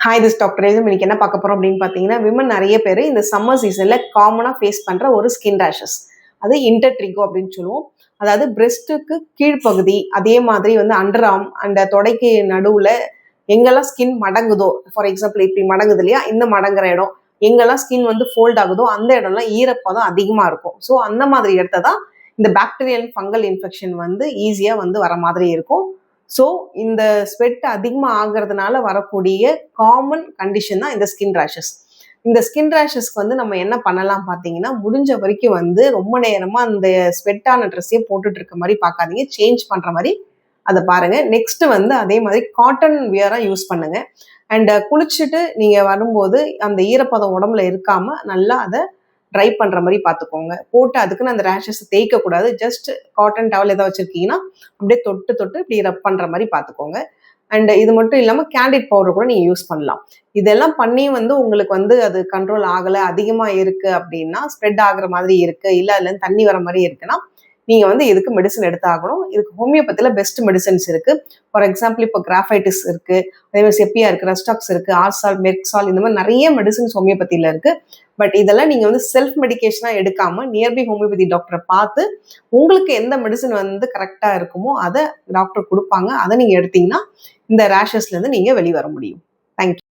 Hi this doctor இன்னைக்கு என்ன பார்க்க போறோம் அப்படின்னு பார்த்தீங்கன்னா, விமன் நிறைய பேர் இந்த சம்மர் சீசன்ல காமனாக ஃபேஸ் பண்ற ஒரு ஸ்கின் ரேஷஸ், அது இன்டர்ட்ரிகோ அப்படின்னு சொல்லுவோம். அதாவது பிரெஸ்ட்டுக்கு கீழ்ப்பகுதி, அதே மாதிரி வந்து அண்டர் ஆர்ம் அந்த தொடைக்கு நடுவுல எங்கெல்லாம் ஸ்கின் மடங்குதோ, ஃபார் எக்ஸாம்பிள் இப்படி மடங்குது இல்லையா, இந்த மடங்குற இடம் எங்கெல்லாம் ஸ்கின் வந்து ஃபோல்ட் ஆகுதோ அந்த இடம்லாம் ஈரப்பதம் அதிகமாக இருக்கும். ஸோ அந்த மாதிரி இடத்த தான் இந்த பாக்டீரியல் ஃபங்கல் இன்ஃபெக்ஷன் வந்து ஈஸியாக வந்து வர மாதிரி இருக்கும். ஸோ இந்த ஸ்வெட் அதிகமாக ஆகிறதுனால வரக்கூடிய காமன் கண்டிஷன் தான் இந்த ஸ்கின் ரேஷஸ். இந்த ஸ்கின் ரேஷஸ்க்கு வந்து நம்ம என்ன பண்ணலாம் பார்த்தீங்கன்னா, முடிஞ்ச வரைக்கும் வந்து ரொம்ப நேரமாக அந்த ஸ்வெட்டான ட்ரெஸ்ஸே போட்டுட்டு இருக்க மாதிரி பார்க்காதீங்க, சேஞ்ச் பண்ணுற மாதிரி அதை பாருங்க. நெக்ஸ்ட் வந்து அதே மாதிரி காட்டன் வியராக யூஸ் பண்ணுங்க. அண்ட் குளிச்சுட்டு நீங்கள் வரும்போது அந்த ஈரப்பதம் உடம்புல இருக்காம நல்லா அதை ட்ரை பண்ணுற மாதிரி பார்த்துக்கோங்க. போட்டு அதுக்குன்னு அந்த ரேஷஸ் தேய்க்கக்கூடாது. ஜஸ்ட் காட்டன் டவல் எதாவது வச்சுருக்கீங்கன்னா அப்படியே தொட்டு தொட்டு இப்படி ரப் பண்ணுற மாதிரி பார்த்துக்கோங்க. அண்ட் இது மட்டும் இல்லாமல் கேண்டிட் பவுடர் கூட நீங்கள் யூஸ் பண்ணலாம். இதெல்லாம் பண்ணி வந்து உங்களுக்கு வந்து அது கண்ட்ரோல் ஆகலை, அதிகமாக இருக்குது அப்படின்னா, ஸ்ப்ரெட் ஆகுற மாதிரி இருக்குது, இல்லை அதுலேருந்து தண்ணி வர மாதிரி இருக்குன்னா நீங்கள் வந்து இதுக்கு மெடிசன் எடுத்தாகணும். இதுக்கு ஹோமியோபதியில் பெஸ்ட் மெடிசன்ஸ் இருக்குது. ஃபார் எக்ஸாம்பிள் இப்போ கிராஃபைட்டிஸ் இருக்குது, அதே மாதிரி செப்பியா இருக்குது, ரெஸ்டாக்ஸ் இருக்குது, ஆர்சால், மெர்க்சால், இந்த மாதிரி நிறைய மெடிசன்ஸ் ஹோமியோபதியில் இருக்குது. பட் இதெல்லாம் நீங்கள் வந்து செல்ஃப் மெடிக்கேஷனாக எடுக்காமல் நியர்பை ஹோமியோபதி டாக்டரை பார்த்து உங்களுக்கு எந்த மெடிசன் வந்து கரெக்டாக இருக்குமோ அதை டாக்டர் கொடுப்பாங்க. அதை நீங்கள் எடுத்தீங்கன்னா இந்த ரேஷஸ்லேருந்து நீங்கள் வெளிவர முடியும். தேங்க்யூ.